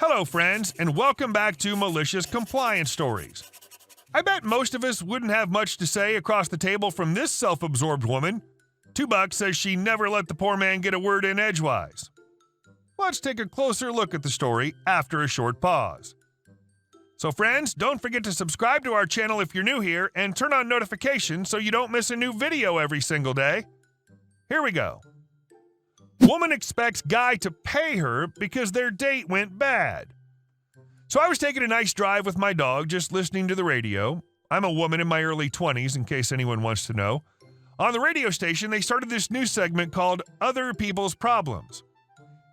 Hello, friends, and welcome back to Malicious Compliance Stories. I bet most of us wouldn't have much to say across the table from this self-absorbed woman. $2 says she never let the poor man get a word in edgewise. Let's take a closer look at the story after a short pause. So friends, don't forget to subscribe to our channel if you're new here and turn on notifications so you don't miss a new video every single day. Here we go. Woman expects guy to pay her because their date went bad. So I was taking a nice drive with my dog, just listening to the radio. I'm a woman in my early 20s, in case anyone wants to know. On the radio station, they started this new segment called Other People's Problems.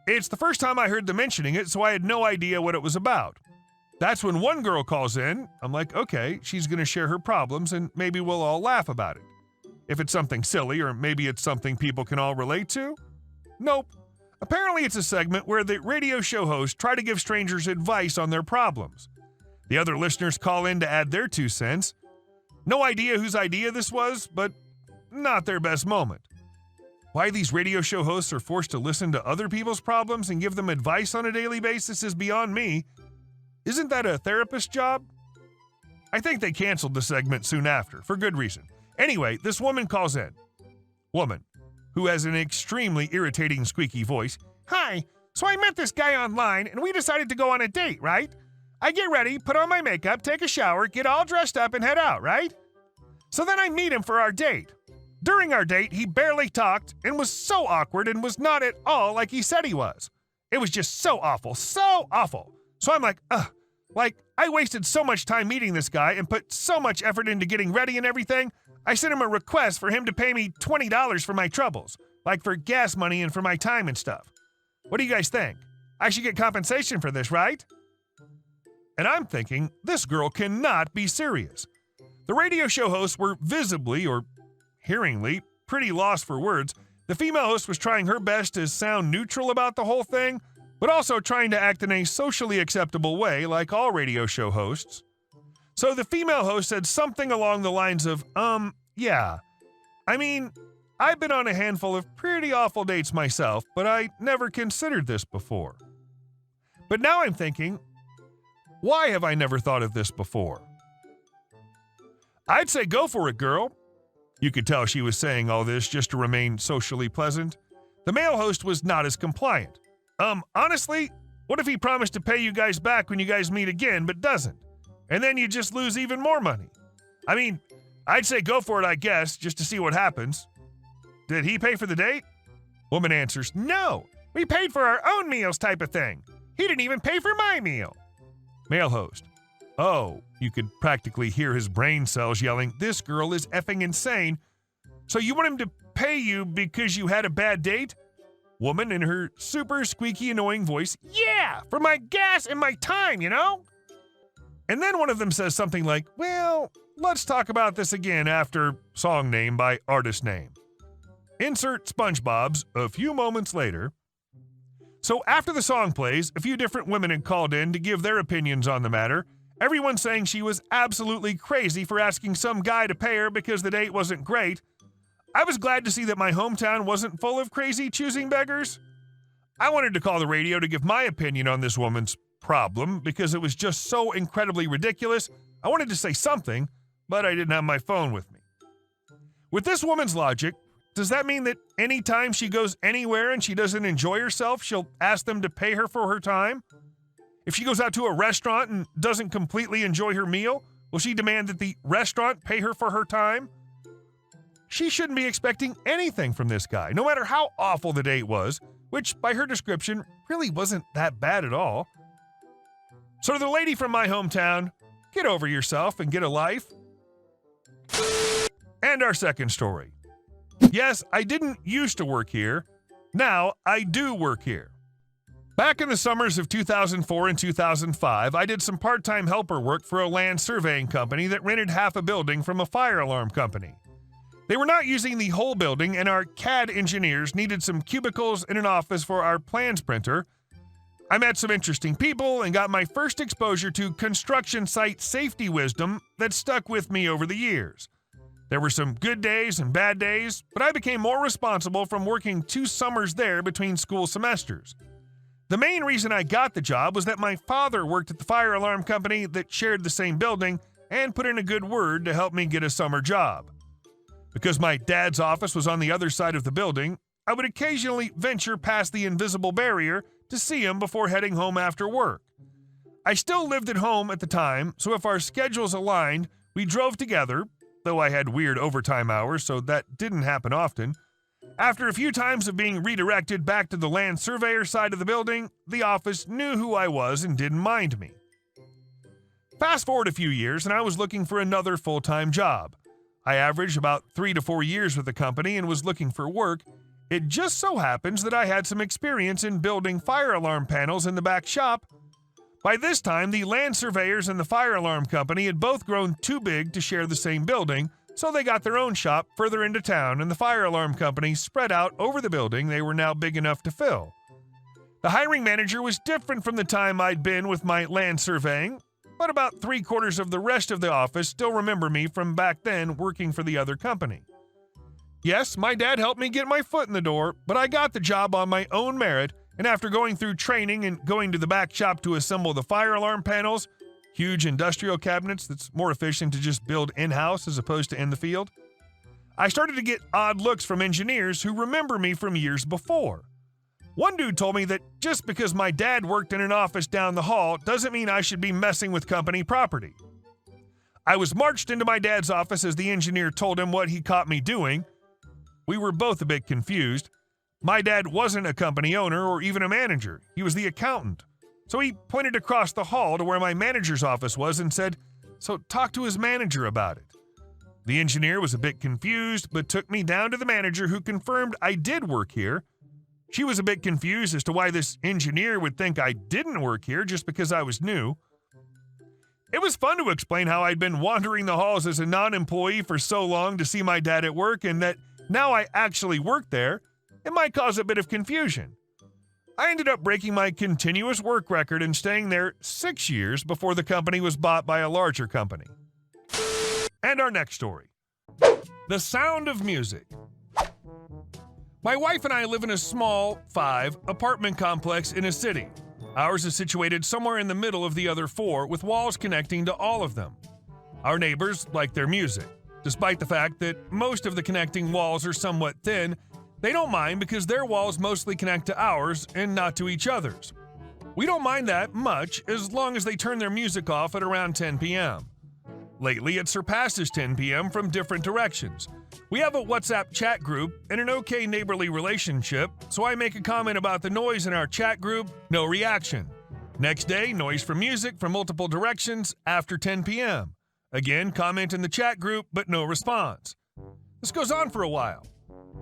It's the first time I heard them mentioning it, so I had no idea what it was about. That's when one girl calls in. I'm like, okay, she's going to share her problems, and maybe we'll all laugh about it. If it's something silly, or maybe it's something people can all relate to. Nope. Apparently it's a segment where the radio show hosts try to give strangers advice on their problems. The other listeners call in to add their 2 cents. No idea whose idea this was, but not their best moment. Why these radio show hosts are forced to listen to other people's problems and give them advice on a daily basis is beyond me. Isn't that a therapist job? I think they canceled the segment soon after, for good reason. Anyway, this woman calls in. Woman, who has an extremely irritating squeaky voice. Hi, so I met this guy online and we decided to go on a date, right? I get ready, put on my makeup, take a shower, get all dressed up and head out, right? So then I meet him for our date. During our date, he barely talked and was so awkward and was not at all like he said he was. It was just so awful, so awful. So I'm like, ugh. Like, I wasted so much time meeting this guy and put so much effort into getting ready and everything. I sent him a request for him to pay me $20 for my troubles, like for gas money and for my time and stuff. What do you guys think? I should get compensation for this, right? And I'm thinking, this girl cannot be serious. The radio show hosts were visibly, or hearingly, pretty lost for words. The female host was trying her best to sound neutral about the whole thing, but also trying to act in a socially acceptable way, like all radio show hosts. So the female host said something along the lines of, yeah. I mean, I've been on a handful of pretty awful dates myself, but I never considered this before. But now I'm thinking, why have I never thought of this before? I'd say go for it, girl. You could tell she was saying all this just to remain socially pleasant. The male host was not as compliant. Honestly, what if he promised to pay you guys back when you guys meet again, but doesn't? And then you just lose even more money. I mean, I'd say go for it, I guess, just to see what happens. Did he pay for the date? Woman answers, no, we paid for our own meals type of thing. He didn't even pay for my meal. Male host, oh, you could practically hear his brain cells yelling, this girl is effing insane. So you want him to pay you because you had a bad date? Woman in her super squeaky annoying voice, yeah, for my gas and my time, you know? And then one of them says something like, well, let's talk about this again after song name by artist name. Insert SpongeBob's a few moments later. So after the song plays, a few different women had called in to give their opinions on the matter, everyone saying she was absolutely crazy for asking some guy to pay her because the date wasn't great. I was glad to see that my hometown wasn't full of crazy choosing beggars. I wanted to call the radio to give my opinion on this woman's problem because it was just so incredibly ridiculous. I wanted to say something, but I didn't have my phone with me. With this woman's logic, does that mean that anytime she goes anywhere and she doesn't enjoy herself, she'll ask them to pay her for her time? If she goes out to a restaurant and doesn't completely enjoy her meal, will she demand that the restaurant pay her for her time? She shouldn't be expecting anything from this guy, no matter how awful the date was, which by her description really wasn't that bad at all. So to the lady from my hometown, get over yourself and get a life. And our second story. Yes, I didn't used to work here. Now I do work here. Back in the summers of 2004 and 2005, I did some part-time helper work for a land surveying company that rented half a building from a fire alarm company. They were not using the whole building, and our CAD engineers needed some cubicles and an office for our plans printer. I met some interesting people and got my first exposure to construction site safety wisdom that stuck with me over the years. There were some good days and bad days, but I became more responsible from working 2 summers there between school semesters. The main reason I got the job was that my father worked at the fire alarm company that shared the same building and put in a good word to help me get a summer job. Because my dad's office was on the other side of the building, I would occasionally venture past the invisible barrier to see him before heading home after work. I still lived at home at the time, so if our schedules aligned, we drove together, though I had weird overtime hours, so that didn't happen often. After a few times of being redirected back to the land surveyor side of the building, the office knew who I was and didn't mind me. Fast forward a few years, and I was looking for another full-time job. I averaged about 3 to 4 years with the company and was looking for work. It just so happens that I had some experience in building fire alarm panels in the back shop. By this time, the land surveyors and the fire alarm company had both grown too big to share the same building, so they got their own shop further into town, and the fire alarm company spread out over the building they were now big enough to fill. The hiring manager was different from the time I'd been with my land surveying, but about 3/4 of the rest of the office still remember me from back then working for the other company. Yes, my dad helped me get my foot in the door, but I got the job on my own merit, and after going through training and going to the back shop to assemble the fire alarm panels, huge industrial cabinets that's more efficient to just build in-house as opposed to in the field, I started to get odd looks from engineers who remember me from years before. One dude told me that just because my dad worked in an office down the hall doesn't mean I should be messing with company property. I was marched into my dad's office as the engineer told him what he caught me doing. We were both a bit confused. My dad wasn't a company owner or even a manager. He was the accountant. So he pointed across the hall to where my manager's office was and said, "So talk to his manager about it." The engineer was a bit confused, but took me down to the manager, who confirmed I did work here. She was a bit confused as to why this engineer would think I didn't work here just because I was new. It was fun to explain how I'd been wandering the halls as a non-employee for so long to see my dad at work, and that now I actually worked there. It might cause a bit of confusion. I ended up breaking my continuous work record and staying there 6 years before the company was bought by a larger company. And our next story. The sound of music. My wife and I live in a small, 5-apartment complex in a city. Ours is situated somewhere in the middle of the other 4, with walls connecting to all of them. Our neighbors like their music. Despite the fact that most of the connecting walls are somewhat thin, they don't mind because their walls mostly connect to ours and not to each other's. We don't mind that much as long as they turn their music off at around 10 p.m. Lately, it surpasses 10 p.m. from different directions. We have a WhatsApp chat group and an okay neighborly relationship, so I make a comment about the noise in our chat group, no reaction. Next day, noise from music from multiple directions after 10 p.m. Again, comment in the chat group, but no response. This goes on for a while.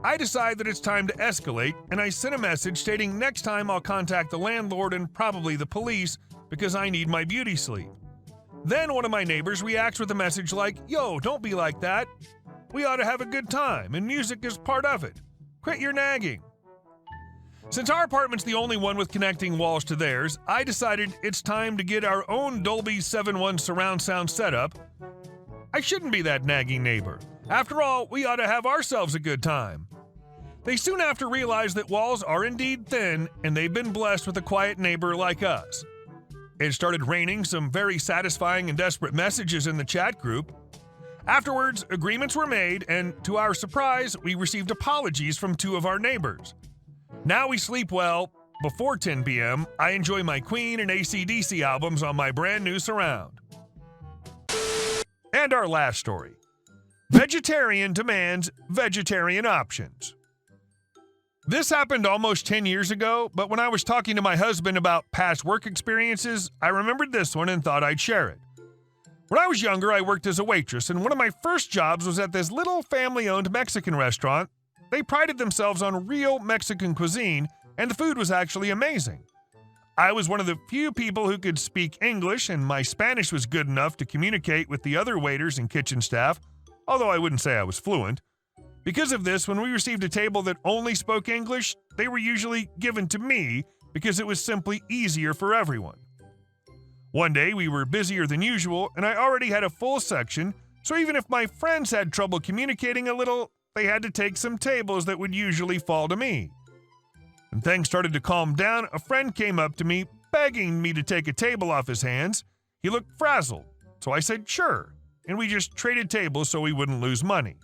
I decide that it's time to escalate, and I send a message stating next time I'll contact the landlord and probably the police because I need my beauty sleep. Then one of my neighbors reacts with a message like, "Yo, don't be like that. We ought to have a good time, and music is part of it. Quit your nagging." Since our apartment's the only one with connecting walls to theirs, I decided it's time to get our own Dolby 7.1 surround sound setup. I shouldn't be that nagging neighbor. After all, we ought to have ourselves a good time. They soon after realized that walls are indeed thin, and they've been blessed with a quiet neighbor like us. It started raining some very satisfying and desperate messages in the chat group. Afterwards, agreements were made, and to our surprise, we received apologies from 2 of our neighbors. Now we sleep well. Before 10 p.m., I enjoy my Queen and AC/DC albums on my brand new surround. And our last story. Vegetarian demands vegetarian options. This happened almost 10 years ago, but when I was talking to my husband about past work experiences, I remembered this one and thought I'd share it. When I was younger, I worked as a waitress, and one of my first jobs was at this little family-owned Mexican restaurant. They prided themselves on real Mexican cuisine, and the food was actually amazing. I was one of the few people who could speak English, and my Spanish was good enough to communicate with the other waiters and kitchen staff, although I wouldn't say I was fluent. Because of this, when we received a table that only spoke English, they were usually given to me because it was simply easier for everyone. One day, we were busier than usual, and I already had a full section, so even if my friends had trouble communicating a little, they had to take some tables that would usually fall to me. When things started to calm down, a friend came up to me, begging me to take a table off his hands. He looked frazzled, so I said sure, and we just traded tables so we wouldn't lose money.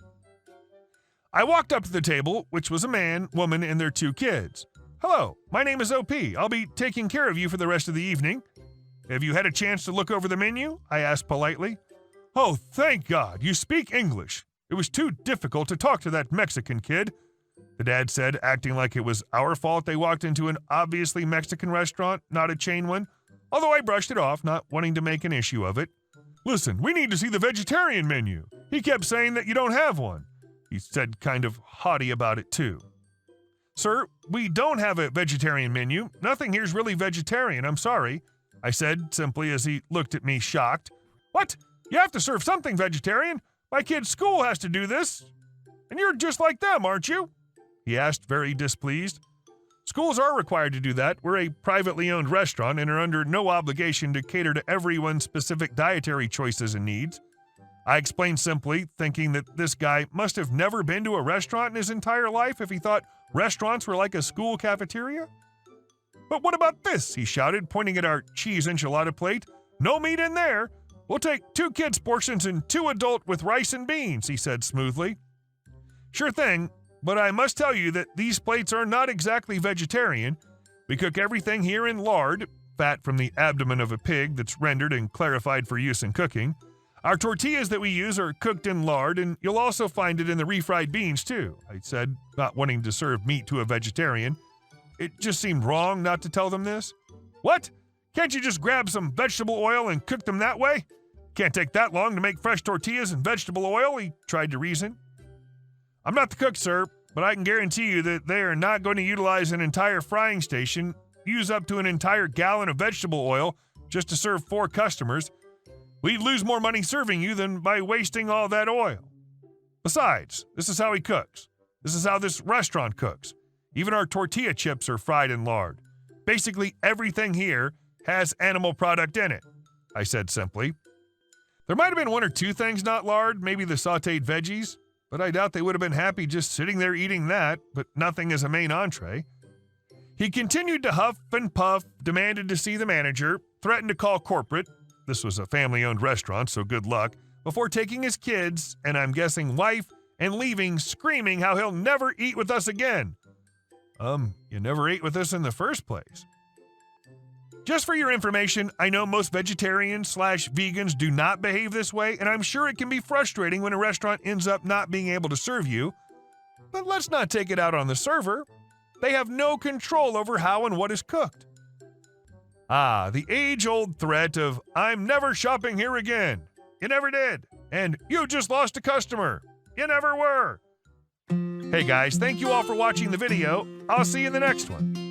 I walked up to the table, which was a man, woman, and their 2 kids. "Hello, my name is OP. I'll be taking care of you for the rest of the evening. Have you had a chance to look over the menu?" I asked politely. "Oh, thank God, you speak English. It was too difficult to talk to that Mexican kid," the dad said, acting like it was our fault they walked into an obviously Mexican restaurant, not a chain one, although I brushed it off, not wanting to make an issue of it. "Listen, we need to see the vegetarian menu. He kept saying that you don't have one," he said, kind of haughty about it too. "Sir, we don't have a vegetarian menu. Nothing here's really vegetarian, I'm sorry," I said simply as he looked at me shocked. "What? You have to serve something vegetarian? My kid's school has to do this. And you're just like them, aren't you?" he asked, very displeased. "Schools are required to do that. We're a privately owned restaurant and are under no obligation to cater to everyone's specific dietary choices and needs." I explained simply, thinking that this guy must have never been to a restaurant in his entire life if he thought restaurants were like a school cafeteria. "But what about this?" he shouted, pointing at our cheese enchilada plate. "No meat in there. We'll take 2 kids' portions and 2 adult with rice and beans," he said smoothly. "Sure thing, but I must tell you that these plates are not exactly vegetarian. We cook everything here in lard, fat from the abdomen of a pig that's rendered and clarified for use in cooking. Our tortillas that we use are cooked in lard, and you'll also find it in the refried beans, too," I said, not wanting to serve meat to a vegetarian. It just seemed wrong not to tell them this. "What? Can't you just grab some vegetable oil and cook them that way? Can't take that long to make fresh tortillas and vegetable oil," he tried to reason. "I'm not the cook, sir, but I can guarantee you that they are not going to utilize an entire frying station, use up to an entire gallon of vegetable oil just to serve 4 customers. We'd lose more money serving you than by wasting all that oil. Besides, this is how he cooks. This is how this restaurant cooks. Even our tortilla chips are fried in lard. Basically, everything here has animal product in it," I said simply. There might have been 1 or 2 things not lard, maybe the sautéed veggies, but I doubt they would have been happy just sitting there eating that, but nothing as a main entree. He continued to huff and puff, demanded to see the manager, threatened to call corporate — this was a family-owned restaurant, so good luck — before taking his kids, and I'm guessing wife, and leaving, screaming how he'll never eat with us again. You never ate with us in the first place. Just for your information, I know most vegetarians/vegans do not behave this way, and I'm sure it can be frustrating when a restaurant ends up not being able to serve you. But let's not take it out on the server. They have no control over how and what is cooked. The age-old threat of, "I'm never shopping here again. You never did. And you just lost a customer. You never were." Hey guys, thank you all for watching the video. I'll see you in the next one.